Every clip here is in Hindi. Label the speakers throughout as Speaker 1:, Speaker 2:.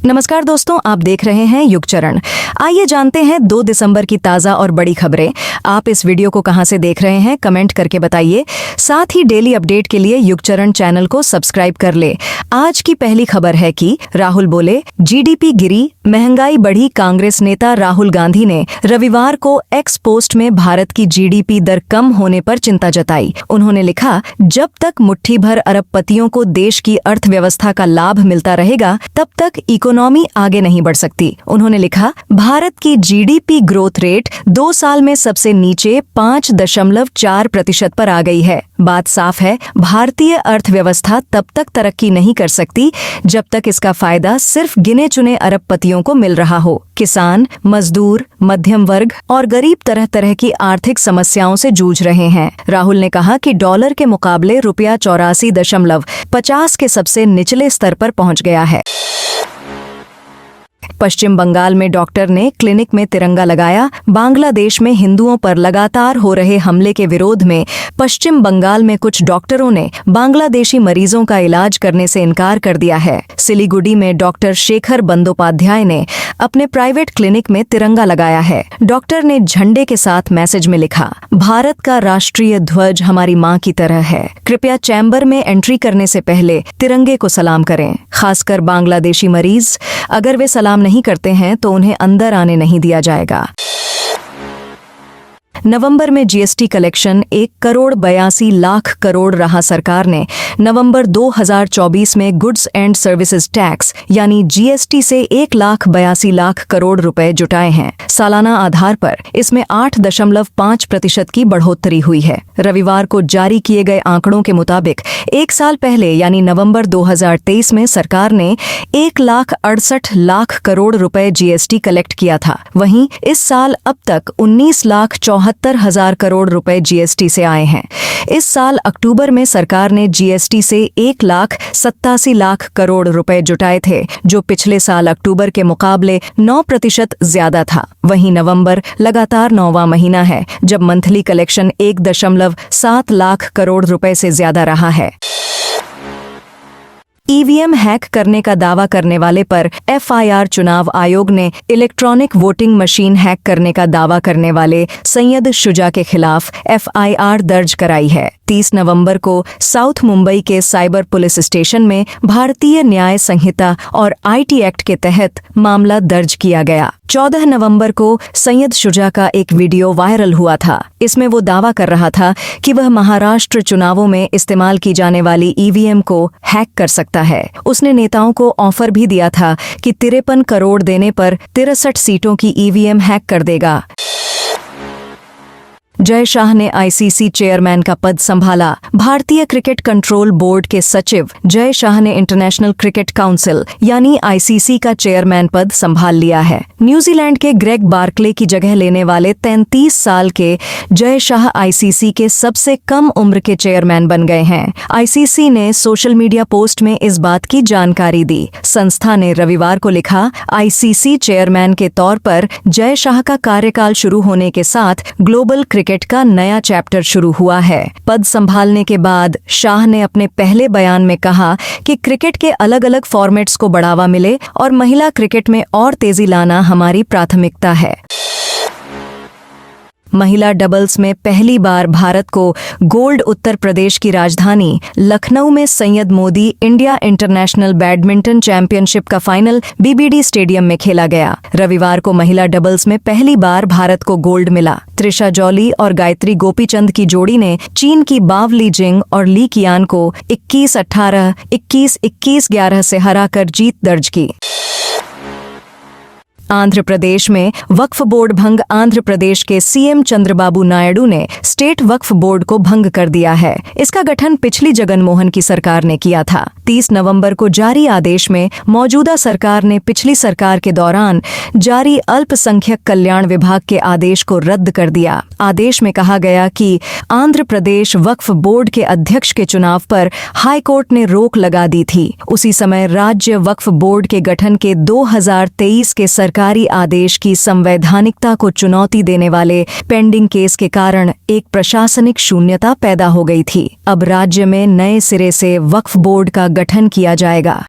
Speaker 1: नमस्कार दोस्तों, आप देख रहे हैं युगचरण। आइए जानते हैं 2 दिसंबर की ताज़ा और बड़ी खबरें। आप इस वीडियो को कहां से देख रहे हैं कमेंट करके बताइए। साथ ही डेली अपडेट के लिए युगचरण चैनल को सब्सक्राइब कर ले। आज की पहली खबर है कि राहुल बोले जीडीपी गिरी, महंगाई बढ़ी। कांग्रेस नेता राहुल गांधी ने रविवार को एक्स पोस्ट में भारत की जीडीपी दर कम होने पर चिंता जताई। उन्होंने लिखा, जब तक मुट्ठी भर अरबपतियों को देश की अर्थव्यवस्था का लाभ मिलता रहेगा तब तक इकोनॉमी आगे नहीं बढ़ सकती। उन्होंने लिखा, भारत की जीडीपी ग्रोथ रेट 2 साल में सबसे नीचे 5.4% पर आ गई है। बात साफ है, भारतीय अर्थव्यवस्था तब तक तरक्की नहीं कर सकती जब तक इसका फायदा सिर्फ गिने चुने अरबपतियों को मिल रहा हो। किसान, मजदूर, मध्यम वर्ग और गरीब तरह तरह की आर्थिक समस्याओं से जूझ रहे हैं। राहुल ने कहा कि डॉलर के मुकाबले रुपया 84.50 के सबसे निचले स्तर पर पहुंच गया है। पश्चिम बंगाल में डॉक्टर ने क्लिनिक में तिरंगा लगाया। बांग्लादेश में हिंदुओं पर लगातार हो रहे हमले के विरोध में पश्चिम बंगाल में कुछ डॉक्टरों ने बांग्लादेशी मरीजों का इलाज करने से इनकार कर दिया है। सिलीगुड़ी में डॉक्टर शेखर बंदोपाध्याय ने अपने प्राइवेट क्लिनिक में तिरंगा लगाया है। डॉक्टर ने झंडे के साथ मैसेज में लिखा, भारत का राष्ट्रीय ध्वज हमारी मां की तरह है। कृपया चैम्बर में एंट्री करने से पहले तिरंगे को सलाम करें। खासकर बांग्लादेशी मरीज, अगर वे सलाम नहीं करते हैं तो उन्हें अंदर आने नहीं दिया जाएगा। नवंबर में जीएसटी कलेक्शन 1,82 करोड़ रहा। सरकार ने नवंबर 2024 में गुड्स एंड सर्विसेज टैक्स यानी जीएसटी से 1,82 करोड़ रुपए जुटाए हैं। सालाना आधार पर इसमें 8.5% की बढ़ोतरी हुई है। रविवार को जारी किए गए आंकड़ों के मुताबिक 1 साल पहले यानी नवंबर 2023 में सरकार ने 1,68,00,000 करोड़ रुपए जीएसटी कलेक्ट किया था। वहीं इस साल अब तक 19,74,000 करोड़ रुपए जीएसटी से आए हैं। इस साल अक्टूबर में सरकार ने जीएसटी से 1,87,00,000 करोड़ रुपए जुटाए थे, जो पिछले साल अक्टूबर के मुकाबले 9% ज्यादा था। वहीं नवंबर लगातार 9वां महीना है जब मंथली कलेक्शन 1.7 लाख करोड़ रुपए से ज्यादा रहा है। ईवीएम हैक करने का दावा करने वाले पर एफआईआर। चुनाव आयोग ने इलेक्ट्रॉनिक वोटिंग मशीन हैक करने का दावा करने वाले सैयद शुजा के खिलाफ एफआईआर दर्ज कराई है। 30 नवंबर को साउथ मुंबई के साइबर पुलिस स्टेशन में भारतीय न्याय संहिता और आईटी एक्ट के तहत मामला दर्ज किया गया। 14 नवंबर को सैयद शुजा का एक वीडियो वायरल हुआ था। इसमें वो दावा कर रहा था कि वह महाराष्ट्र चुनावों में इस्तेमाल की जाने वाली ईवीएम को हैक कर सकता है। उसने नेताओं को ऑफर भी दिया था कि 53 करोड़ देने पर 63 सीटों की ईवीएम हैक कर देगा। जय शाह ने आईसीसी चेयरमैन का पद संभाला। भारतीय क्रिकेट कंट्रोल बोर्ड के सचिव जय शाह ने इंटरनेशनल क्रिकेट काउंसिल यानी आईसीसी का चेयरमैन पद संभाल लिया है। न्यूजीलैंड के ग्रेग बार्कले की जगह लेने वाले 33 साल के जय शाह आईसीसी के सबसे कम उम्र के चेयरमैन बन गए हैं। आईसीसी ने सोशल मीडिया पोस्ट में इस बात की जानकारी दी। संस्था ने रविवार को लिखा, आईसीसी चेयरमैन के तौर पर जय शाह का कार्यकाल शुरू होने के साथ ग्लोबल क्रिकेट का नया चैप्टर शुरू हुआ है। पद संभालने के बाद शाह ने अपने पहले बयान में कहा कि क्रिकेट के अलग अलग फॉर्मेट्स को बढ़ावा मिले और महिला क्रिकेट में और तेजी लाना हमारी प्राथमिकता है। महिला डबल्स में पहली बार भारत को गोल्ड। उत्तर प्रदेश की राजधानी लखनऊ में Syed Modi India international badminton championship का फाइनल बीबीडी स्टेडियम में खेला गया। रविवार को महिला डबल्स में पहली बार भारत को गोल्ड मिला। त्रिशा जॉली और गायत्री गोपीचंद की जोड़ी ने चीन की बाव ली जिंग और ली कियान को 21-18, 21-21, 11 से हराकर जीत दर्ज की। आंध्र प्रदेश में वक्फ बोर्ड भंग। आंध्र प्रदेश के सीएम चंद्रबाबू नायडू ने स्टेट वक्फ बोर्ड को भंग कर दिया है। इसका गठन पिछली जगनमोहन की सरकार ने किया था। 30 नवंबर को जारी आदेश में मौजूदा सरकार ने पिछली सरकार के दौरान जारी अल्पसंख्यक कल्याण विभाग के आदेश को रद्द कर दिया। आदेश में कहा गया कि आंध्र प्रदेश वक्फ बोर्ड के अध्यक्ष के चुनाव पर हाईकोर्ट ने रोक लगा दी थी। उसी समय राज्य वक्फ बोर्ड के गठन के 2023 के सरकारी आदेश की संवैधानिकता को चुनौती देने वाले पेंडिंग केस के कारण एक प्रशासनिक शून्यता पैदा हो गई थी। अब राज्य में नए सिरे से वक्फ बोर्ड का गठन किया जाएगा।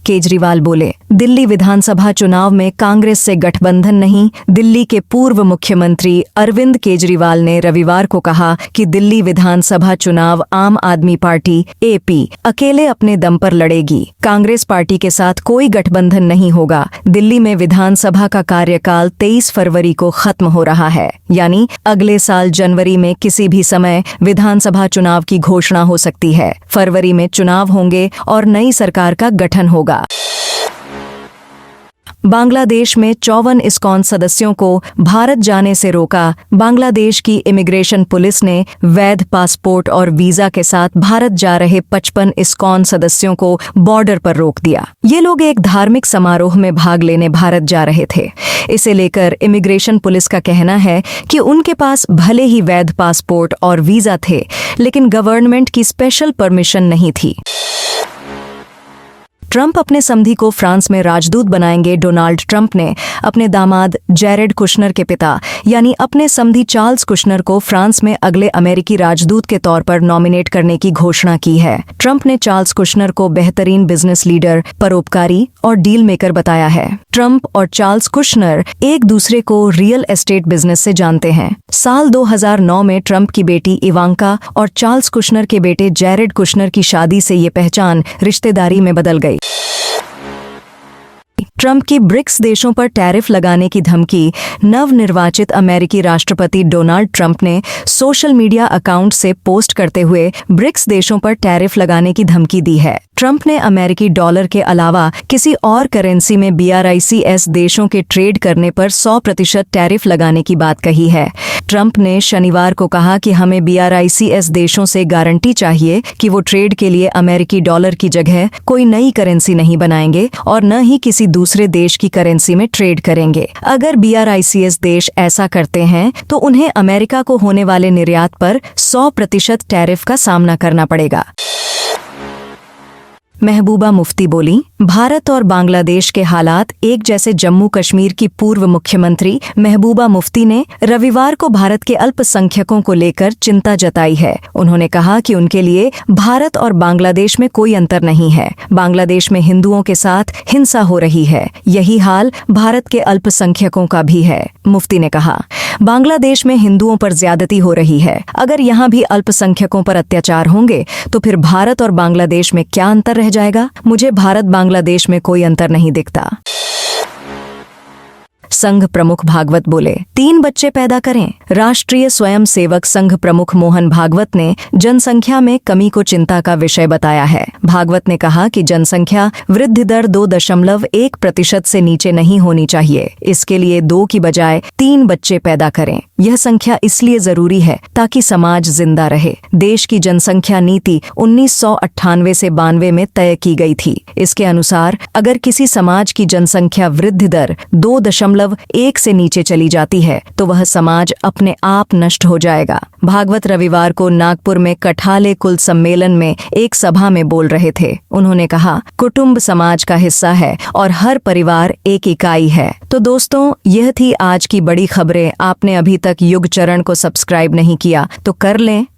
Speaker 1: केजरीवाल बोले, दिल्ली विधानसभा चुनाव में कांग्रेस से गठबंधन नहीं। दिल्ली के पूर्व मुख्यमंत्री अरविंद केजरीवाल ने रविवार को कहा कि दिल्ली विधानसभा चुनाव आम आदमी पार्टी एपी अकेले अपने दम पर लड़ेगी। कांग्रेस पार्टी के साथ कोई गठबंधन नहीं होगा। दिल्ली में विधानसभा का कार्यकाल 23 फरवरी को खत्म हो रहा है, यानी अगले साल जनवरी में किसी भी समय विधानसभा चुनाव की घोषणा हो सकती है। फरवरी में चुनाव होंगे और नई सरकार का गठन होगा। बांग्लादेश में 54 इस्कॉन सदस्यों को भारत जाने से रोका। बांग्लादेश की इमिग्रेशन पुलिस ने वैध पासपोर्ट और वीजा के साथ भारत जा रहे 55 इस्कॉन सदस्यों को बॉर्डर पर रोक दिया। ये लोग एक धार्मिक समारोह में भाग लेने भारत जा रहे थे। इसे लेकर इमिग्रेशन पुलिस का कहना है कि उनके पास भले ही वैध पासपोर्ट और वीजा थे, लेकिन गवर्नमेंट की स्पेशल परमिशन नहीं थी। ट्रंप अपने समधी को फ्रांस में राजदूत बनाएंगे। डोनाल्ड ट्रंप ने अपने दामाद जेरेड कुशनर के पिता यानी अपने समधी चार्ल्स कुशनर को फ्रांस में अगले अमेरिकी राजदूत के तौर पर नॉमिनेट करने की घोषणा की है। ट्रंप ने चार्ल्स कुशनर को बेहतरीन बिजनेस लीडर, परोपकारी और डील मेकर बताया है। ट्रंप और चार्ल्स कुशनर एक दूसरे को रियल एस्टेट बिजनेस से जानते हैं। साल 2009 में ट्रंप की बेटी इवांका और चार्ल्स कुशनर के बेटे जेरेड कुशनर की शादी से ये पहचान रिश्तेदारी में बदल गई। ट्रंप की ब्रिक्स देशों पर टैरिफ लगाने की धमकी। नवनिर्वाचित अमेरिकी राष्ट्रपति डोनाल्ड ट्रंप ने सोशल मीडिया अकाउंट से पोस्ट करते हुए ब्रिक्स देशों पर टैरिफ लगाने की धमकी दी है। ट्रंप ने अमेरिकी डॉलर के अलावा किसी और करेंसी में BRICS देशों के ट्रेड करने पर 100% टैरिफ लगाने की बात कही है। ट्रंप ने शनिवार को कहा कि हमें BRICS देशों से गारंटी चाहिए कि वो ट्रेड के लिए अमेरिकी डॉलर की जगह कोई नई करेंसी नहीं बनाएंगे और न ही किसी दूसरे देश की करेंसी में ट्रेड करेंगे। अगर BRICS देश ऐसा करते हैं तो उन्हें अमेरिका को होने वाले निर्यात पर 100% टैरिफ का सामना करना पड़ेगा। महबूबा मुफ्ती बोली, भारत और बांग्लादेश के हालात एक जैसे। जम्मू कश्मीर की पूर्व मुख्यमंत्री महबूबा मुफ्ती ने रविवार को भारत के अल्पसंख्यकों को लेकर चिंता जताई है। उन्होंने कहा कि उनके लिए भारत और बांग्लादेश में कोई अंतर नहीं है। बांग्लादेश में हिंदुओं के साथ हिंसा हो रही है, यही हाल भारत के अल्पसंख्यकों का भी है। मुफ्ती ने कहा, बांग्लादेश में हिंदुओं पर ज्यादती हो रही है। अगर यहाँ भी अल्पसंख्यकों पर अत्याचार होंगे तो फिर भारत और बांग्लादेश में क्या अंतर रह जाएगा? मुझे भारत बांग्लादेश में कोई अंतर नहीं दिखता। संघ प्रमुख भागवत बोले, 3 बच्चे पैदा करें। राष्ट्रीय स्वयंसेवक संघ प्रमुख मोहन भागवत ने जनसंख्या में कमी को चिंता का विषय बताया है। भागवत ने कहा कि जनसंख्या वृद्धि दर 2.1% से नीचे नहीं होनी चाहिए। इसके लिए 2 की बजाय 3 बच्चे पैदा करें। यह संख्या इसलिए जरूरी है ताकि समाज जिंदा रहे। देश की जनसंख्या नीति 1998 से 92 में तय की गई थी। इसके अनुसार अगर किसी समाज की जनसंख्या वृद्धि दर 2.1 से नीचे चली जाती है तो वह समाज अपने आप नष्ट हो जाएगा। भागवत रविवार को नागपुर में कठाले कुल सम्मेलन में एक सभा में बोल रहे थे। उन्होंने कहा, कुटुंब समाज का हिस्सा है और हर परिवार एक इकाई है। तो दोस्तों, यह थी आज की बड़ी खबरें। आपने अभी तक युग चरण को सब्सक्राइब नहीं किया तो कर लें।